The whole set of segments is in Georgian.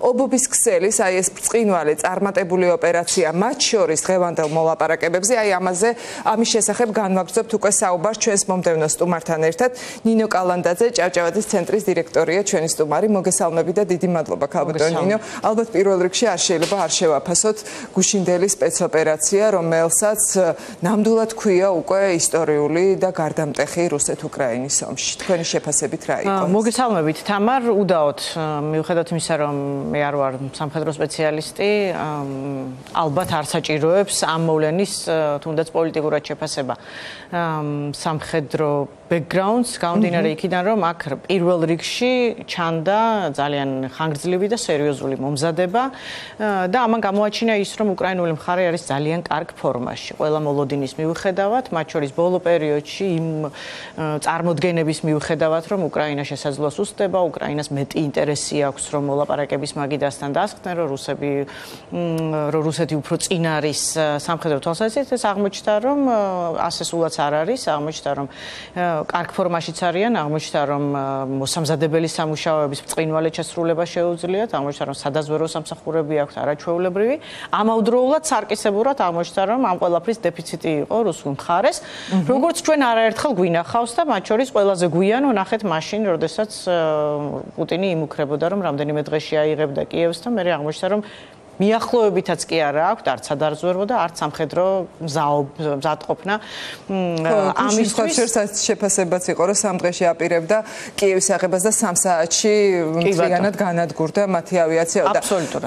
ობობის ქსელის აი ეს ბრწყინვალე წარმატებული ოპერაცია მათ შორის დღევანდელ მოლაპარაკებებზე აი ამის შესახებ განვაგრძობთ უკვე საუბარს ჩვენს მომდევნო სტუმართან ერთად ნინო კალანდაძე ჭავჭავაძის ცენტრის დირექტორია ჩვენი სტუმარი მოგესალმები და დიდი მადლობა ქალბატონ ნინო ალბათ პირველ რიგში არ შეიძლება არ შევაფასოთ გუშინდელი სპეცოპერაცია რომელსაც ნამდვილად ქვია უკვე ისტორიული და გარდამტეხი რუსეთ-უკრაინის ომში თქვენი შეფასებით რა იყო მოგესალმებით თამარ უდაოდ მიუხედავად იმისა რომ მე არ ვარ სამხედრო სპეციალისტი ალბათ არ საჭიროებს ამ მოვლენის თუნდაც პოლიტიკურად შეფასება სამხედრო backgrounds გამომდინარე იქიდან რომ აქ პირველ რიგში ჩანდა ძალიან ხანგრძლივი და სერიოზული მომზადება და ამან გამოაჩინა ის რომ უკრაინული მხარე არის ძალიან კარგ ფორმაში ყველა მოლოდინის მიუხედავად მათ შორის ბოლო პერიოდში იმ წარმოდგენების მიუხედავად რომ უკრაინა შესაძლოა უსწრება უკრაინას მეტი ინტერესი აქვს რომ მოლაპარაკების მაგიდასთან დასხდნენ რომ რუსეთი უფრო წინ არის სამხედრო თვალსაზრისით ეს აღმოჩნდა რომ ასე სულაც არ არის აღმოჩნდა რომ კარგ ფორმაშიც არიან აღმოჩნდა რომ მოსამზადებელი სამუშაოების ბრწყინვალე შესრულება შეუძლიათ აღმოჩნდა რომ სადაზვერო სამსახურები აქვს არაჩვეულებრივი ამავდროულად სარკისებურად აღმოჩნდა რომ ამ ყველაფრის დეფიციტი იყო რუსულ მხარეს როგორც ჩვენ არაერთხელ გვინახავს და მათ შორის ყველაზე გვიან ვნახეთ მაშინ როდესაც პუტინი იმუქრებოდა რომ რამდენიმე დღეში აიღებდა კიევს და მე აღმოჩნდა რომ მიახლოებითაც კი არა აქვს არც სადაზვერვო და არც სამხედრო მზადყოფნა ამისთვის შეფასებაც იყო რომ 3 დღეში აპირებდა კიევის აღებას და 3 საათში მთლიანად განადგურდა მათი ავიაცია და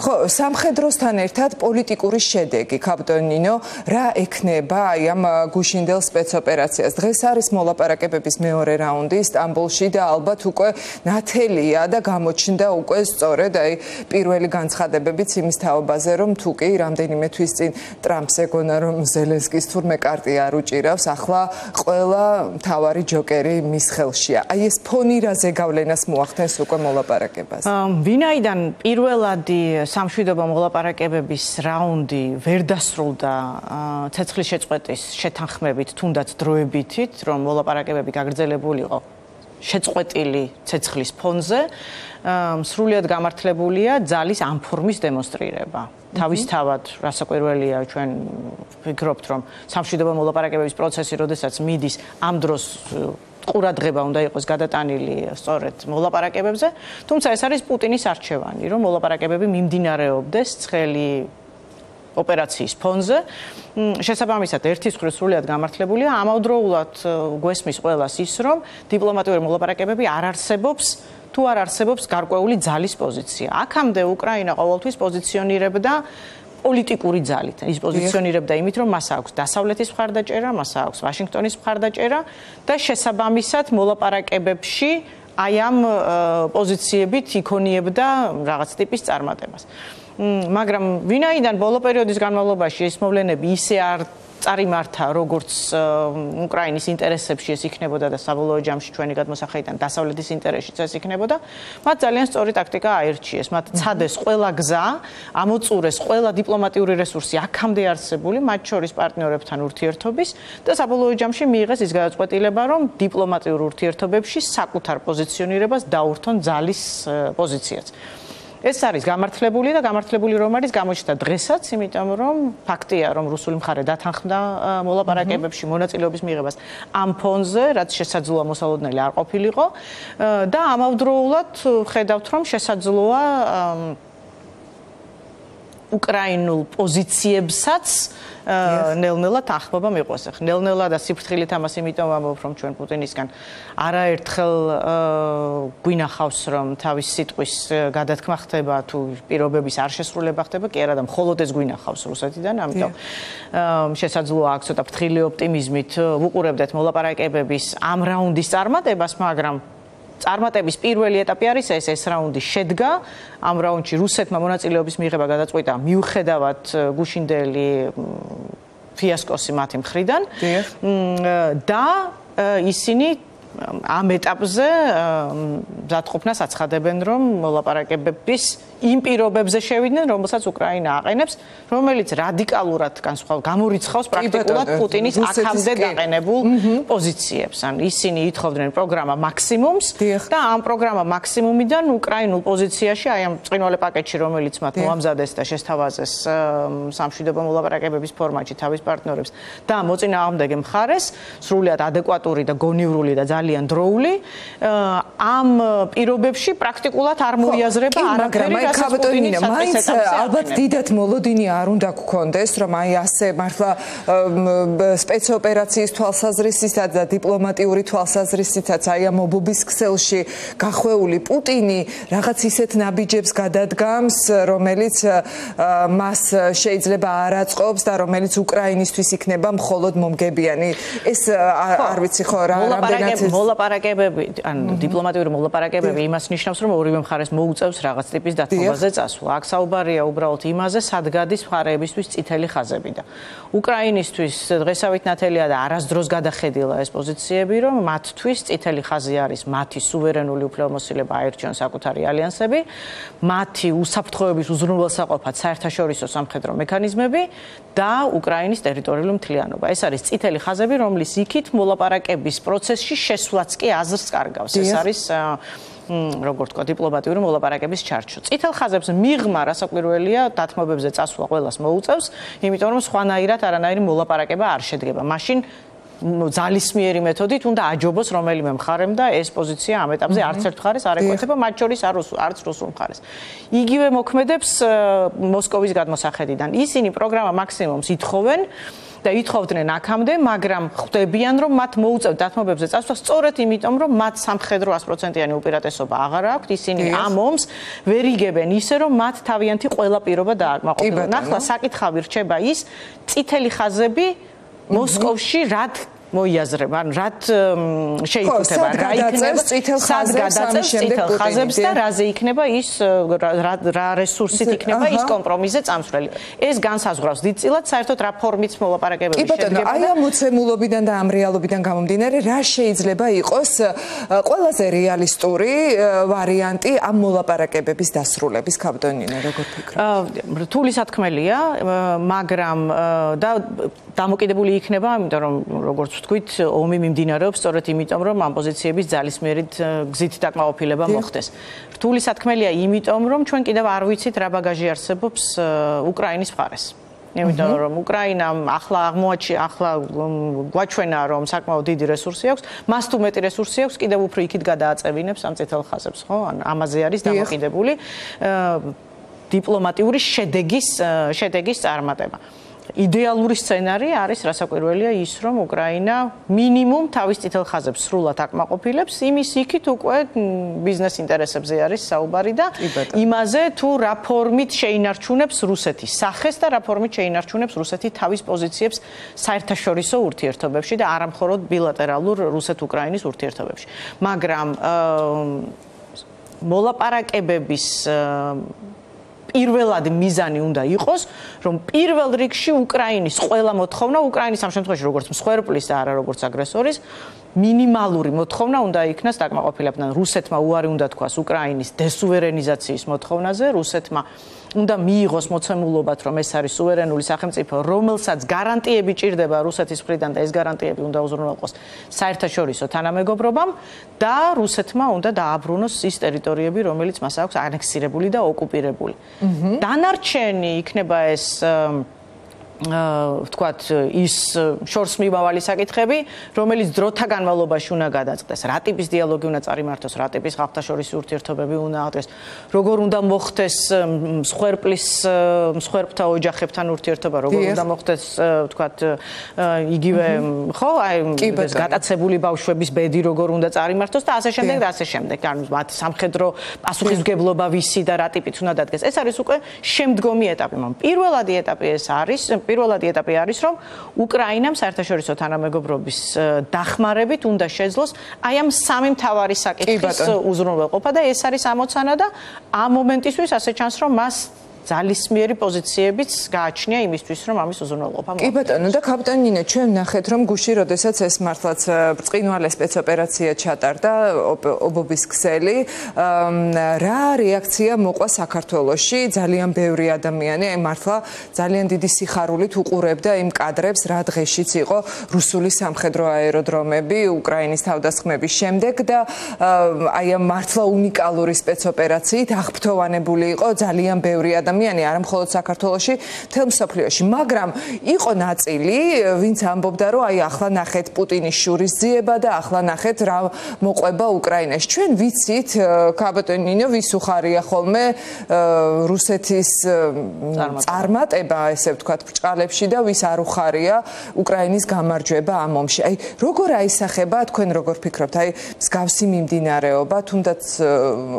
ხო სამხედროსთან ერთად პოლიტიკური შედეგი ქალბატონ ნინო რა ექნება აი ამ გუშინდელ სპეცოპერაციას დღეს არის მოლაპარაკებების მეორე რაუნდი სტამბოლში და ალბათ უკვე ნათელია და გამოჩნდა უკვე სწორედ აი პირველი განცხადებებიც იმის ბაზე რომ თუ კი რამდენიმე თვის წინ ტრამპს ეგონა რომ ზელენსკის თურმე კარტი არ უჭირავს ახლა ყველა მთავარი ჯოკერი მის ხელშია აი ეს ფონი რაზე გავლენას მოახდენს უკვე მოლაპარაკებაზე ვინაიდან პირველადი სამშვიდობო მოლაპარაკებების რაუნდი ვერ დასრულდა ცეცხლის შეწყვეტის შეთანხმებით თუნდაც დროებითით რომ მოლაპარაკებები გაგრძელებულიყო შეწყვეტილი ცეცხლის ფონზე სრულიად გამართლებულია ძალის ამ ფორმის დემონსტრირება. თავისთავად რასაკვირველია ჩვენ ვფიქრობთ რომ სამშვიდობო მოლაპარაკებების პროცესი როდესაც მიდის ამ დროს ყურადღება უნდა იყოს გადატანილი სწორედ მოლაპარაკებებზე, თუმცა ეს არის პუტინის არჩევანი, რომ მოლაპარაკებები მიმდინარეობდეს ცხელი ოპერაციის ფონზე. შესაბამისად ერთის მხრივ სრულიად გამართლებულია, ამავდროულად გვესმის ყველას ის რომ დიპლომატიური მოლაპარაკებები არ არსებობს თუ არ არსებობს გარკვეული ძალის პოზიცია. აქამდე უკრაინა ყოველთვის პოზიციონირებდა პოლიტიკური ძალით. ის პოზიციონირებდა იმით, რომ მას აქვს დასავლეთის მხარდაჭერა, მას აქვს ვაშინგტონის მხარდაჭერა და შესაბამისად მოლაპარაკებებში აი ამ პოზიციებით იქონიებდა რაღაც ტიპის წარმატებას. მაგრამ ვინაიდან ბოლო პერიოდის განმავლობაში ეს მოვლენები ისე არ წარიმართა როგორც უკრაინის ინტერესებში ეს იქნებოდა და საბოლოო ჯამში ჩვენი გადმოსახედიდან დასავლეთის ინტერესშიც ეს იქნებოდა, მათ ძალიან სწორი ტაქტიკა აირჩიეს. მათ ცადეს ყველა გზა, ამოწურეს ყველა დიპლომატიური რესურსი აქამდე არსებული, მათ შორის პარტნიორებთან ურთიერთობის და საბოლოო ჯამში მიიღეს ის გადაწყვეტილება, რომ დიპლომატიურ ურთიერთობებში საკუთარ პოზიციონირებას დაურთონ ძალის პოზიციაც. ეს არის გამართლებული და გამართლებული რომ არის გამოჩნდა დღესაც, იმიტომ რომ ფაქტია, რომ რუსული მხარე დათანხმდა მოლაპარაკებებში მონაწილეობის მიღებას ამ ფონზე, რაც შესაძლოა მოსალოდნელი არ ყოფილიყო და ამავდროულად ხედავთ, რომ შესაძლოა უკრაინულ პოზიციებსაც ნელ-ნელა თანხმობა მიყვეს. ნელ-ნელა და სიფრთხილით ამას იმიტომ ვამბობ, რომ ჩვენ პუტინისგან არაერთხელ გვინახავს, რომ თავის სიტყვის გადათქმა ხდება თუ პირობების არ შესრულება ხდება, კი არა და მხოლოდ ეს გვინახავს რუსეთიდან, ამიტომ შესაძლოა აქ ცოტა ფრთხილი ოპტიმიზმით ვუყურებდეთ მოლაპარაკებების ამ რაუნდის წარმატებას, მაგრამ წარმატების პირველი ეტაპი არის ეს რაუნდი შედგა ამ რაუნდში რუსეთმა მონაწილეობის მიღება გადაწყვიტა მიუხედავად გუშინდელი ფიასკოსი მათი მხრიდან და ისინი ამ ეტაპზე მზადყოფნას აცხადებენ რომ მოლაპარაკებების იმ პირობებზე შევიდნენ, რომელსაც უკრაინა აყენებს, რომელიც რადიკალურად გამორიცხავს პრაქტიკულად პუტინის აქამდე დაყენებულ პოზიციებს. ან ისინი ითხოვდნენ პროგრამა მაქსიმუმს და ამ პროგრამა მაქსიმუმიდან უკრაინულ პოზიციაში, აი ამ ბრწყინვალე პაკეტში, რომელიც მათ მოამზადეს და შესთავაზეს სამშვიდობო მოლაპარაკებების ფორმატში თავის პარტნიორებს და მოწინააღმდეგე მხარეს, სრულიად ადეკვატური და გონივრული და ძალიან დროული, ამ პირობებში პრაქტიკულად არ მოიაზრება არაფერი, რასაც პუტინი მაინც ალბათ დიდად მოლოდინი არ უნდა გქონდეს, რომ აი ასე მართლა სპეცოპერაციის თვალსაზრისითაც და დიპლომატიური თვალსაზრისითაც აი ამ ობობის ქსელში გახვეული პუტინი რაღაც ისეთ ნაბიჯებს გადადგამს, რომელიც მას შეიძლება არ აწყობს და რომელიც უკრაინისთვის იქნება მხოლოდ მომგებიანი. ეს არ ვიცი ხო რა რამდენად მოლაპარაკებები, ან დიპლომატიური მოლაპარაკებები იმას ნიშნავს, რომ ორივე მხარეს მოუწევს რაღაც ტიპის დათმობაზე წასვლა. აქ საუბარია უბრალოდ იმაზე, სად გადის მხარეებისთვის წითელი ხაზები და უკრაინისთვის დღესავით ნათელია და არასდროს გადახედილა ეს პოზიციები, რომ მათთვის წითელი ხაზი არის მათი სუვერენული უფლებამოსილება აირჩიონ საკუთარი ალიანსები, მათი უსაფრთხოების უზრუნველსაყოფად საერთაშორისო სამხედრო მექანიზმები და უკრაინის ტერიტორიული მთლიანობა. ეს არის წითელი ხაზები, რომლის იქით მოლაპარაკების პროცესში შესვლაც კი აზრს კარგავს. ეს არის როგორც თქვა დიპლომატიური მოლაპარაკების ჩარჩო. წითელ ხაზებს მიღმა რასაკვირველია დათმობებზე წასვლა ყველას მოუწევს, იმიტომ რომ სხვანაირად არანაირი მოლაპარაკება არ შედგება. მაშინ ძალისმიერი მეთოდით უნდა აჯობოს რომელიმე მხარემ და ეს პოზიცია ამ ეტაპზე არც ერთ მხარეს არ ეკუთვნება, მათ შორის არც რუსულ მხარეს. იგივე მოქმედებს მოსკოვის გადმოსახედიდან. ისინი პროგრამა მაქსიმუმს ითხოვენ და ითხოვდნენ აქამდე, მაგრამ ხვდებიან, რომ მათ მოუწევთ დათმობებზე წასვლა სწორედ იმიტომ, რომ მათ სამხედრო 100%-იანი უპირატესობა აღარ აქვთ, ისინი ამ ომს ვერ იგებენ ისე, რომ მათ თავიანთი ყველა პირობა დააკმაყოფილონ. ახლა საკითხავი რჩება ის, წითელი ხაზები მოსკოვში რად მოიაზრება, ან რად შეიკუთება, რა იქნება წითელ ხაზებს და რაზე იქნება ის რა რესურსით იქნება ის კომპრომისზე წამსვლელი. ეს განსაზღვრავს დიდწილად საერთოდ რა ფორმით მოლაპარაკებები შედგება. აი ამ მოცემულობიდან და ამ რეალობიდან გამომდინარე, რა შეიძლება იყოს ყველაზე რეალისტური ვარიანტი ამ მოლაპარაკებების დასრულების, კაპიტონინე, როგორ ფიქრობთ? რთული სათქმელია, მაგრამ და დამოკიდებული იქნება, იმიტომ რომ როგორც ვთქვით, ომი მიმდინარეობს სწორედ იმიტომ, რომ ამ პოზიციების ძალისმიერით გზით დაკმაყოფილება მოხდეს. რთული სათქმელია იმიტომ, რომ ჩვენ კიდევ არ ვიცით რა ბაგაჟი არსებობს უკრაინის მხარეს. იმიტომ რომ უკრაინამ ახლა გვაჩვენა, რომ საკმაოდ დიდი რესურსი აქვს, მას თუ მეტი რესურსი აქვს, კიდევ უფრო იქით გადააწევინებს ამ წითელ ხაზებს, ხო? ან ამაზე არის დამოკიდებული დიპლომატიური შედეგის წარმატება. იდეალური სცენარი არის რასაკვირველია ის, რომ უკრაინა მინიმუმ თავის წითელ ხაზებს სრულად აკმაყოფილებს, იმის იქით უკვე ბიზნეს ინტერესებზე არის საუბარი და იმაზე თუ რა ფორმით შეინარჩუნებს რუსეთი სახეს და რა ფორმით შეინარჩუნებს რუსეთი თავის პოზიციებს საერთაშორისო ურთიერთობებში და არა მხოლოდ ბილატერალურ რუსეთ-უკრაინის ურთიერთობებში. მაგრამ მოლაპარაკებების პირველად მიზანი უნდა იყოს, რომ პირველ რიგში უკრაინის ყველა მოთხოვნა, უკრაინის ამ შემთხვევაში როგორც მსხვერპლის და არა როგორც აგრესორის, მინიმალური მოთხოვნა უნდა იქნას დაკმაყოფილებიდან. რუსეთმა უარი უნდა თქვას უკრაინის დესუვერენიზაციის მოთხოვნაზე, რუსეთმა უნდა მიიღოს მოცემულობად, რომ ეს არის სუვერენული სახელმწიფო, რომელსაც გარანტიები ჭირდება რუსეთის მხრიდან და ეს გარანტიები უნდა უზრუნველყოს საერთაშორისო თანამეგობრობამ და რუსეთმა უნდა დააბრუნოს ის ტერიტორიები, რომელიც მას აქვს ანექსირებული და ოკუპირებული. დანარჩენი იქნება ეს ვთქვათ ის შორს მიმავალი საკითხები, რომელიც დროთა განმავლობაში უნდა გადაწყდეს. რა ტიპის დიალოგი უნდა წარიმართოს, რა ტიპის ხალხთაშორისი ურთიერთობები უნდა აღდგეს, როგორ უნდა მოხდეს მსხვერპთა ოჯახებთან ურთიერთობა, როგორ უნდა მოხდეს ვთქვათ იგივე ხო, აი ეს გატაცებული ბავშვების ბედი როგორ უნდა წარიმართოს და ასე შემდეგ და ასე შემდეგ. ანუ მათ სამხედრო პასუხისმგებლობა ვისი და რა ტიპით უნდა დადგეს. ეს არის უკვე შემდგომი ეტაპი. პირველადი ეტაპი ეს არის პირველადი ეტაპი არის, რომ უკრაინამ საერთაშორისო თანამეგობრობის დახმარებით უნდა შეძლოს აი ამ სამი მთავარი საკითხის უზრუნველყოფა და ეს არის ამოცანა და ამ მომენტისთვის ასე ჩანს, რომ მას ძალისმიერი პოზიციებიც გააჩნია იმისთვის, რომ ამის უზრუნველყოფა მოხდეს. კი ბატონო, და კაპიტანი ნინო, ჩვენ ნახეთ, რომ გუშინ, როდესაც ეს მართლაც ბრწყინვალე სპეცოპერაცია ჩატარდა ობობის ქსელი, რა რეაქცია მოყვა საქართველოში? ძალიან ბევრი ადამიანი, აი მართლა ძალიან დიდი სიხარულით უყურებდა იმ კადრებს, რა დღეშიც იყო რუსული სამხედრო აეროდრომები უკრაინის თავდასხმების შემდეგ და აი ამ მართლა უნიკალური სპეცოპერაციით აღფრთოვანებული იყო ძალიან ბევრი ადამიანი, არა მხოლოდ საქართველოში, მთელ მსოფლიოში, მაგრამ იყო ნაწილი, ვინც ამბობდა, რომ აი ახლა ნახეთ პუტინის შურისძიება და ახლა ნახეთ რა მოყვება უკრაინაში. ჩვენ ვიცით, კაპიტანი ნინო, ვის უხარია ხოლმე რუსეთის წარმატება, ესე ვთქვათ, ბრჭყალებში და ვის არ უხარია უკრაინის გამარჯვება ამ ომში. აი, როგორ აისახება, თქვენ როგორ ფიქრობთ, აი, მსგავსი მიმდინარეობა, თუნდაც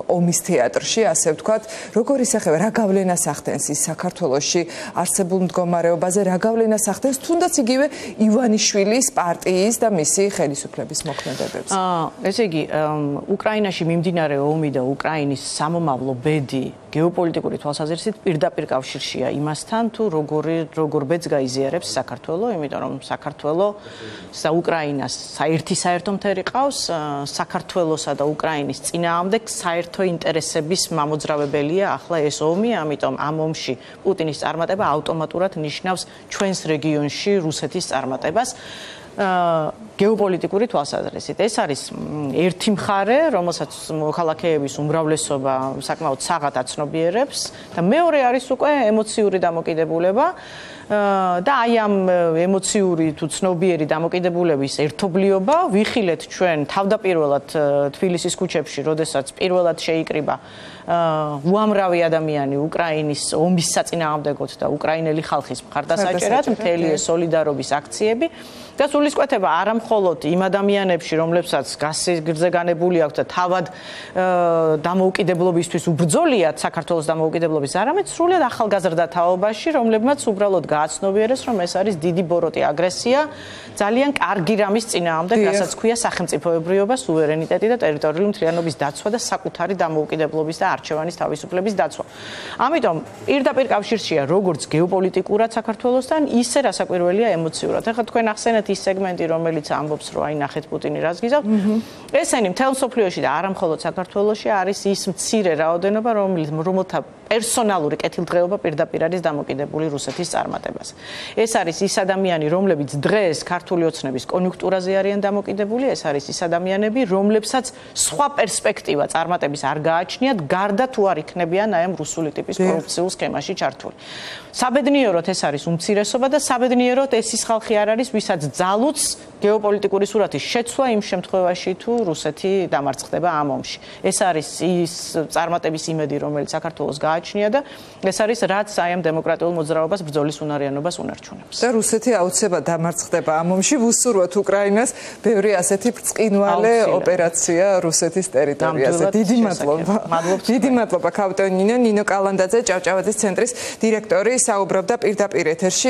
ომის თეატრში, ასე ვთქვათ, როგორ ისახება, რა გავლენას ახდენს ის საქართველოში არსებულ მდგომარეობაზე, რა გავლენას ახდენს თუნდაც იგივე ივანიშვილის პარტიის და მისი ხელისუფლების მოქმედებებს? ესე იგი, უკრაინაში მიმდინარე ომი და უკრაინის სამომავლო ბედი გეოპოლიტიკური თვალსაზრისით პირდაპირ კავშირშია იმასთან, თუ როგორ ბედს გაიზიარებს საქართველოს, იმიტომ რომ საქართველოს და უკრაინას საერთი საერთო მთერი ყავს, საქართველოსა და უკრაინის წინააღმდეგ საერთო ინტერესების მამოძრავებელია ახლა ეს ომი, ამიტომ ამ ომში პუტინის წარმატება ავტომატურად ნიშნავს ჩვენს რეგიონში რუსეთის წარმატებას. გეოპოლიტიკური თვალსაზრისით. ეს არის ერთი მხარე, რომელსაც მოქალაქეების უმრავლესობა საკმაოდ საღად აცნობიერებს და მეორე არის უკვე ემოციური დამოკიდებულება და აი ამ ემოციური თუ ცნობიერი დამოკიდებულების ერთობლიობა ვიხილეთ ჩვენ თავდაპირველად თბილისის ქუჩებში, როდესაც პირველად შეიკრიბა უამრავი ადამიანი უკრაინის ომის საწინააღმდეგოდ და უკრაინელი ხალხის მხარდასაჭერად მთელი სოლიდარობის აქციები და სულისკვეთება არა მხოლოდ იმ ადამიანებში, რომლებსაც გასაგრძე განებული აქვს და თავად დამოუკიდებლობისთვის უბრძოლიათ საქართველოს დამოუკიდებლობის, არამედ სრულად ახალგაზრდა თაობაში, რომლებმაც უბრალოდ გააცნობიერეს, რომ ეს არის დიდი ბოროტი აგრესია ძალიან კარგი რამის წინააღმდეგ, რასაც ქვია სახელმწიფოებრიობა, სუვერენიტეტი და ტერიტორიული მთლიანობის დაცვა და საკუთარი დამოუკიდებლობის და არჩევანის თავისუფლების დაცვა. ამიტომ პირდაპირ კავშირშია როგორც გეოპოლიტიკურად საქართველოსთან, ისე რასაკვირველია ემოციურად. ახლა თქვენ ახსენეთ ის სეგმენტი, რომელიც ამბობს, რომ აი ნახეთ პუტინი რას გიზავთ. ესენი მთელ მსოფლიოში და არა მხოლოდ საქართველოში არის ის მცირე რაოდენობა, რომელთა პერსონალური კეთილდღეობა პირდაპირ არის დამოკიდებული რუსეთის წარმატებაზე. ეს არის ის ადამიანი, რომლებიც დღეს ქართული ოცნების კონიუნქტურაზე არიან დამოკიდებული, ეს არის ის ადამიანები, რომლებსაც სხვა პერსპექტივა წარმატების არ გააჩნიათ, გარდა თუ არ იქნებიან აი ამ რუსული ტიპის კორუფციულ სქემაში ჩართული. საბედნიეროდ ეს არის უმცირესობა და საბედნიეროდ ეს ის ხალხი არ არის, ვისაც ძალუც გეოპოლიტიკური სურათის შეცვლა იმ შემთხვევაში, თუ რუსეთი დამარცხდება ამ ომში. ეს არის ის წარმატების იმედი, რომელიც საქართველოს გააჩნია და ეს არის რაც აი ამ დემოკრატიულ მოძრაობას ბრძოლის უნარიანობას უნარჩუნებს. და რუსეთი აუცილებლად დამარცხდება ამ ომში, ვუსურვოთ უკრაინას ბევრი ასეთი ბრწყინვალე ოპერაცია რუსეთის ტერიტორიაზე. დიდი მადლობა. დიდი მადლობა კაპიტანი ნინო კალანდაძე, ჭავჭავაძის ცენტრის დირექტორი, საუბრობდა პირდაპირ ეთერში.